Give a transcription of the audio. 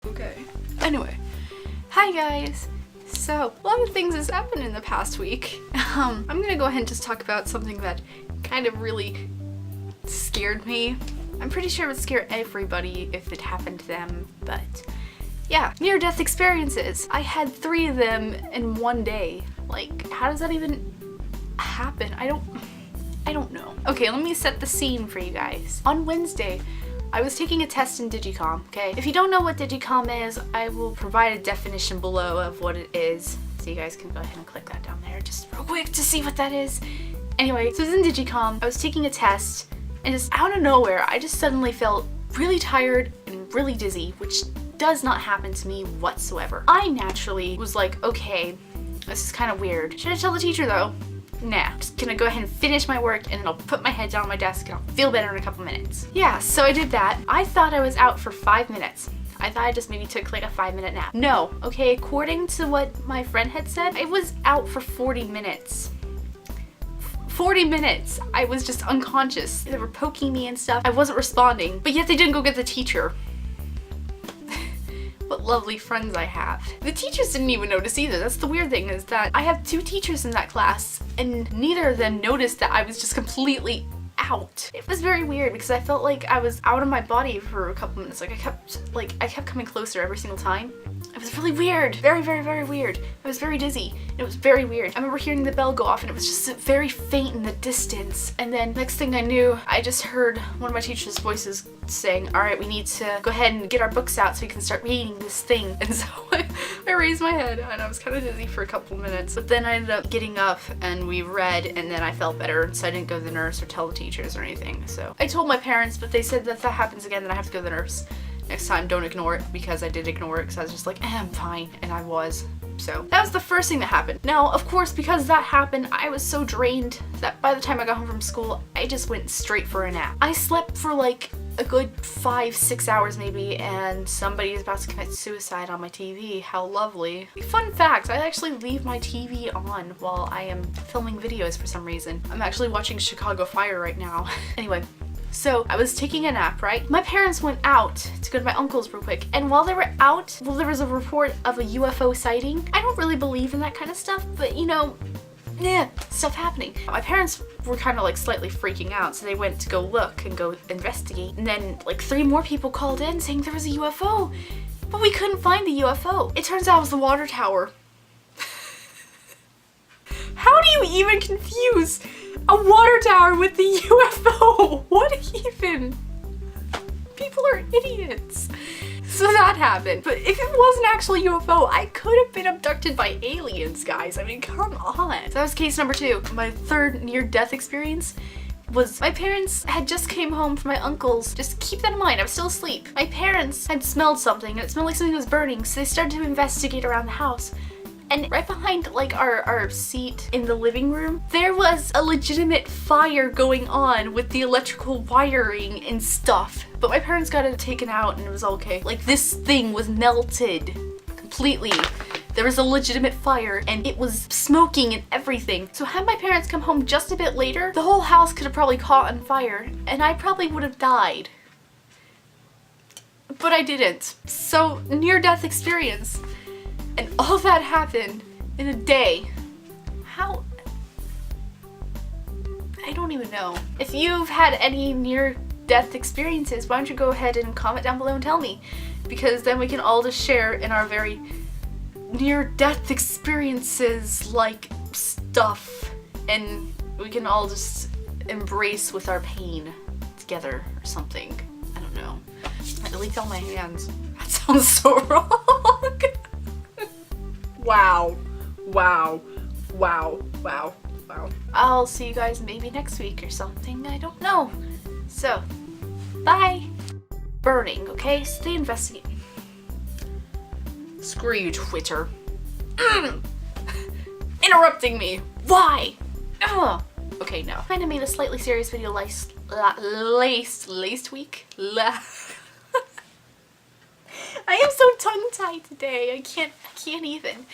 Okay. Anyway, hi guys. So, a lot of things has happened in the past week. I'm gonna go ahead and just talk about something that kind of really scared me. I'm pretty sure it would scare everybody if it happened to them, but yeah, near-death experiences. I had 3 of them in one day. Like, how does that even happen? I don't know. Okay, let me set the scene for you guys. On Wednesday, I was taking a test in Digicom, okay? If you don't know what Digicom is, I will provide a definition below of what it is. So you guys can go ahead and click that down there just real quick to see what that is. Anyway, so it was in Digicom. I was taking a test, and just out of nowhere, I just suddenly felt really tired and really dizzy, which does not happen to me whatsoever. I naturally was like, okay, this is kind of weird. Should I tell the teacher though? Nah, I'm just gonna go ahead and finish my work and then I'll put my head down on my desk and I'll feel better in a couple minutes. Yeah, so I did that. I thought I was out for 5 minutes. I thought I just maybe took like a 5-minute nap. No, okay, according to what my friend had said, I was out for 40 minutes. 40 minutes! I was just unconscious. They were poking me and stuff. I wasn't responding, but yet they didn't go get the teacher. What lovely friends I have. The teachers didn't even notice either. That's the weird thing, is that I have 2 teachers in that class and neither of them noticed that I was just completely out. It was very weird because I felt like I was out of my body for a couple minutes. Like I kept coming closer every single time. It was really weird. Very, very, very weird. I was very dizzy. It was very weird. I remember hearing the bell go off and it was just very faint in the distance. And then next thing I knew, I just heard one of my teacher's voices saying, all right, we need to go ahead and get our books out so we can start reading this thing. And so I raised my head and I was kind of dizzy for a couple minutes. But then I ended up getting up and we read and then I felt better. So I didn't go to the nurse or tell the teachers or anything. So I told my parents, but they said that if that happens again, then I have to go to the nurse. Next time, don't ignore it, because I did ignore it because I was just like, I'm fine, and I was. So that was the first thing that happened. Now, of course, because that happened, I was so drained that by the time I got home from school, I just went straight for a nap. I slept for like a good 5-6 hours maybe, and somebody is about to commit suicide on my TV. How lovely. Fun fact, I actually leave my TV on while I am filming videos for some reason. I'm actually watching Chicago Fire right now. Anyway. So I was taking a nap, right? My parents went out to go to my uncle's real quick. And while they were out, well, there was a report of a UFO sighting. I don't really believe in that kind of stuff, but you know, stuff happening. My parents were kind of like slightly freaking out, so they went to go look and go investigate. And then like 3 more people called in saying there was a UFO, but we couldn't find the UFO. It turns out it was the water tower. How do you even confuse a water tower with the UFO? What even? People are idiots. So that happened. But if it wasn't actually UFO, I could have been abducted by aliens, guys. I mean, come on. So that was case number 2. My 3rd near-death experience was my parents had just came home from my uncle's. Just keep that in mind, I was still asleep. My parents had smelled something and it smelled like something was burning, so they started to investigate around the house. And right behind like our seat in the living room, there was a legitimate fire going on with the electrical wiring and stuff. But my parents got it taken out and it was all okay. Like this thing was melted completely. There was a legitimate fire and it was smoking and everything. So had my parents come home just a bit later, the whole house could have probably caught on fire and I probably would have died. But I didn't. So near-death experience. And all that happened in a day. How? I don't even know. If you've had any near-death experiences, why don't you go ahead and comment down below and tell me? Because then we can all just share in our very near-death experiences like stuff. And we can all just embrace with our pain together or something. I don't know. I leaked all my hands. That sounds so wrong. Wow, wow, wow, wow, wow. I'll see you guys maybe next week or something, I don't know. So, bye. Burning, okay? Stay investigating. Screw you, Twitter. Interrupting me. Why? Ugh. Okay, no. Kinda made a slightly serious video last week. I am so tongue-tied today. I can't even.